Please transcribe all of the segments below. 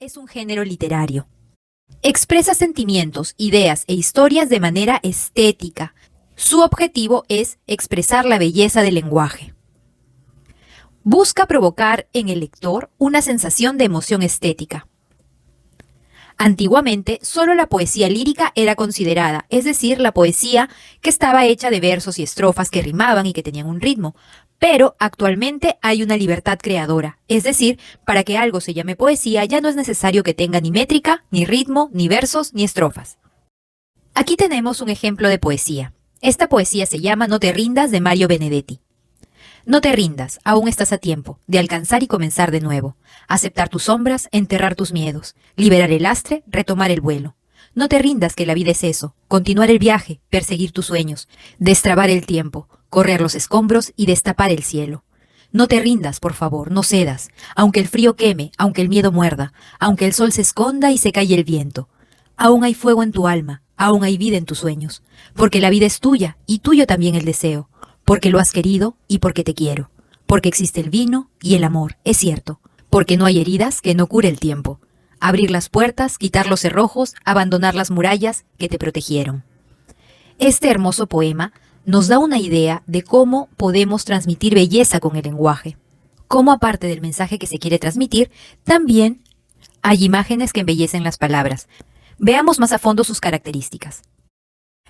es un género literario. Expresa sentimientos, ideas e historias de manera estética. Su objetivo es expresar la belleza del lenguaje. Busca provocar en el lector una sensación de emoción estética. Antiguamente, solo la poesía lírica era considerada, es decir, la poesía que estaba hecha de versos y estrofas que rimaban y que tenían un ritmo. Pero actualmente hay una libertad creadora, es decir, para que algo se llame poesía ya no es necesario que tenga ni métrica, ni ritmo, ni versos, ni estrofas. Aquí tenemos un ejemplo de poesía. Esta poesía se llama No te rindas de Mario Benedetti. No te rindas, aún estás a tiempo, de alcanzar y comenzar de nuevo. Aceptar tus sombras, enterrar tus miedos, liberar el lastre, retomar el vuelo. No te rindas que la vida es eso, continuar el viaje, perseguir tus sueños, destrabar el tiempo, correr los escombros y destapar el cielo. No te rindas, por favor, no cedas, aunque el frío queme, aunque el miedo muerda, aunque el sol se esconda y se calle el viento. Aún hay fuego en tu alma, aún hay vida en tus sueños, porque la vida es tuya y tuyo también el deseo. Porque lo has querido y porque te quiero. Porque existe el vino y el amor, es cierto. Porque no hay heridas que no cure el tiempo. Abrir las puertas, quitar los cerrojos, abandonar las murallas que te protegieron. Este hermoso poema nos da una idea de cómo podemos transmitir belleza con el lenguaje. Cómo aparte del mensaje que se quiere transmitir, también hay imágenes que embellecen las palabras. Veamos más a fondo sus características.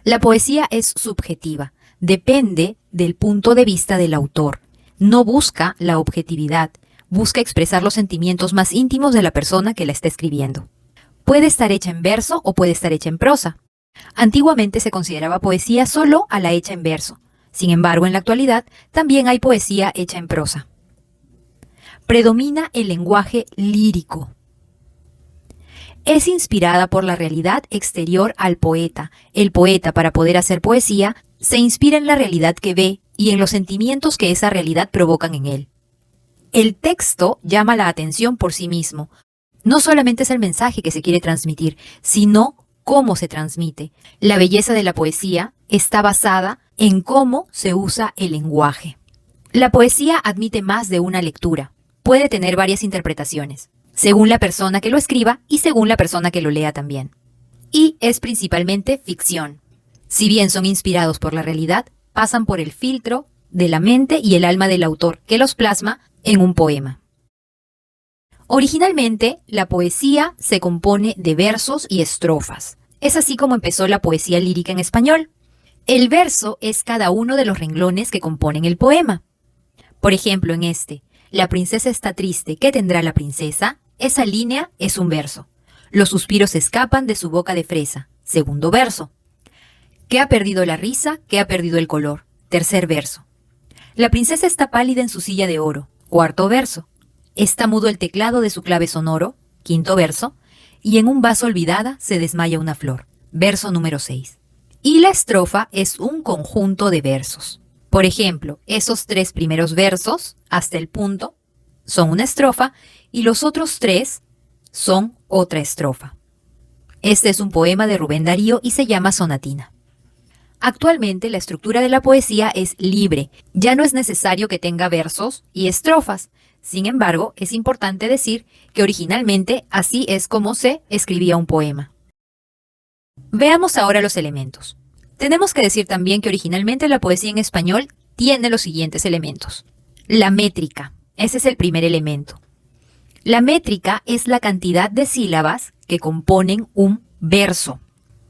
La poesía es subjetiva. Depende del punto de vista del autor. No busca la objetividad, busca expresar los sentimientos más íntimos de la persona que la está escribiendo. Puede estar hecha en verso o puede estar hecha en prosa. Antiguamente se consideraba poesía solo a la hecha en verso. Sin embargo, en la actualidad también hay poesía hecha en prosa. Predomina el lenguaje lírico. Es inspirada por la realidad exterior al poeta. El poeta, para poder hacer poesía, se inspira en la realidad que ve y en los sentimientos que esa realidad provocan en él. El texto llama la atención por sí mismo. No solamente es el mensaje que se quiere transmitir, sino cómo se transmite. La belleza de la poesía está basada en cómo se usa el lenguaje. La poesía admite más de una lectura. Puede tener varias interpretaciones, según la persona que lo escriba y según la persona que lo lea también. Y es principalmente ficción. Si bien son inspirados por la realidad, pasan por el filtro de la mente y el alma del autor, que los plasma en un poema. Originalmente, la poesía se compone de versos y estrofas. Es así como empezó la poesía lírica en español. El verso es cada uno de los renglones que componen el poema. Por ejemplo, en este, la princesa está triste, ¿qué tendrá la princesa? Esa línea es un verso. Los suspiros escapan de su boca de fresa. Segundo verso. ¿Qué ha perdido la risa? ¿Qué ha perdido el color? Tercer verso. La princesa está pálida en su silla de oro. Cuarto verso. Está mudo el teclado de su clave sonoro. Quinto verso. Y en un vaso olvidada se desmaya una flor. Verso número 6. Y la estrofa es un conjunto de versos. Por ejemplo, esos 3 primeros versos, hasta el punto, son una estrofa y los otros 3 son otra estrofa. Este es un poema de Rubén Darío y se llama Sonatina. Actualmente la estructura de la poesía es libre, ya no es necesario que tenga versos y estrofas. Sin embargo, es importante decir que originalmente así es como se escribía un poema. Veamos ahora los elementos. Tenemos que decir también que originalmente la poesía en español tiene los siguientes elementos. La métrica, ese es el primer elemento. La métrica es la cantidad de sílabas que componen un verso.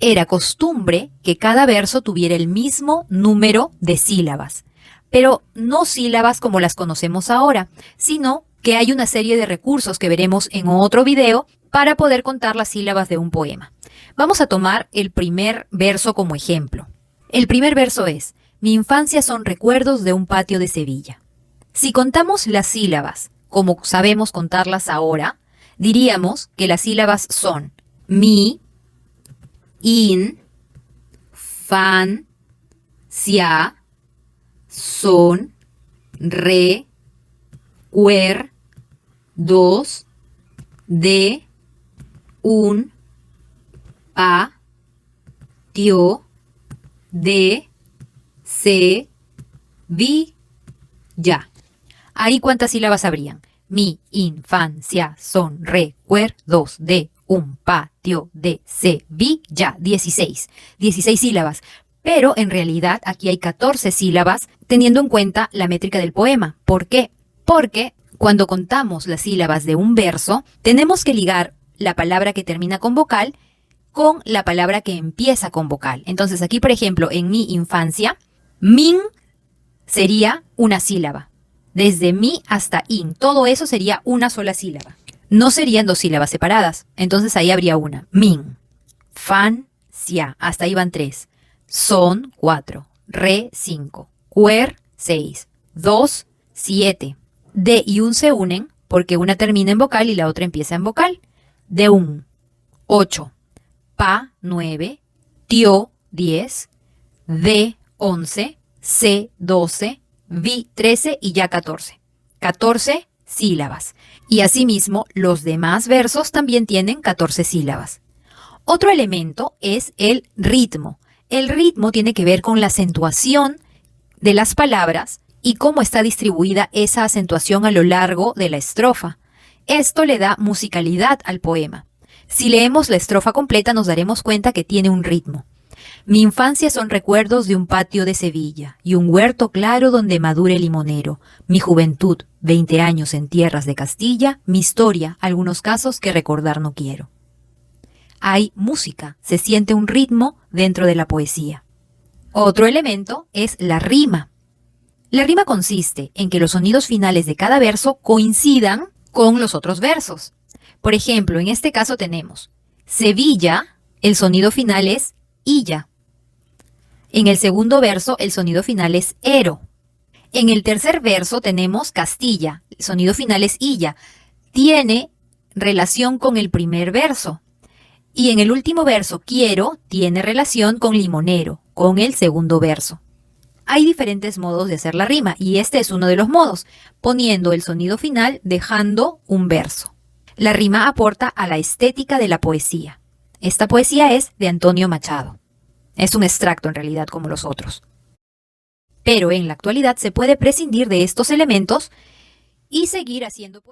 Era costumbre que cada verso tuviera el mismo número de sílabas, pero no sílabas como las conocemos ahora, sino que hay una serie de recursos que veremos en otro video para poder contar las sílabas de un poema. Vamos a tomar el primer verso como ejemplo. El primer verso es: mi infancia son recuerdos de un patio de Sevilla. Si contamos las sílabas como sabemos contarlas ahora, diríamos que las sílabas son mi, in, fan, cia, son, re, cuer, dos, de, un, pa, tio, de, se, vi, ya. Ahí, ¿cuántas sílabas habrían? Mi, in, fan, cia, son, re, recuerdos de un patio de Sevilla. 16 sílabas. Pero en realidad aquí hay 14 sílabas teniendo en cuenta la métrica del poema. ¿Por qué? Porque cuando contamos las sílabas de un verso, tenemos que ligar la palabra que termina con vocal con la palabra que empieza con vocal. Entonces aquí, por ejemplo, en mi infancia, min sería una sílaba. Desde mi hasta in, todo eso sería una sola sílaba. No serían dos sílabas separadas. Entonces ahí habría una. Min, fan, sia. Hasta ahí van 3. Son 4. Re 5. Cuer 6. 2, 7. De y un se unen porque una termina en vocal y la otra empieza en vocal. De un 8. Pa 9. Tio 10. De 11. C 12. Vi 13 y ya 14. 14 sílabas. Y asimismo, los demás versos también tienen 14 sílabas. Otro elemento es el ritmo. El ritmo tiene que ver con la acentuación de las palabras y cómo está distribuida esa acentuación a lo largo de la estrofa. Esto le da musicalidad al poema. Si leemos la estrofa completa nos daremos cuenta que tiene un ritmo. Mi infancia son recuerdos de un patio de Sevilla y un huerto claro donde madure el limonero. Mi juventud, 20 años en tierras de Castilla, mi historia, algunos casos que recordar no quiero. Hay música, se siente un ritmo dentro de la poesía. Otro elemento es la rima. La rima consiste en que los sonidos finales de cada verso coincidan con los otros versos. Por ejemplo, en este caso tenemos Sevilla, el sonido final es illa. En el segundo verso, el sonido final es ero. En el tercer verso tenemos Castilla, el sonido final es illa. Tiene relación con el primer verso. Y en el último verso, quiero, tiene relación con limonero, con el segundo verso. Hay diferentes modos de hacer la rima y este es uno de los modos, poniendo el sonido final dejando un verso. La rima aporta a la estética de la poesía. Esta poesía es de Antonio Machado. Es un extracto en realidad como los otros. Pero en la actualidad se puede prescindir de estos elementos y seguir haciendo poesía.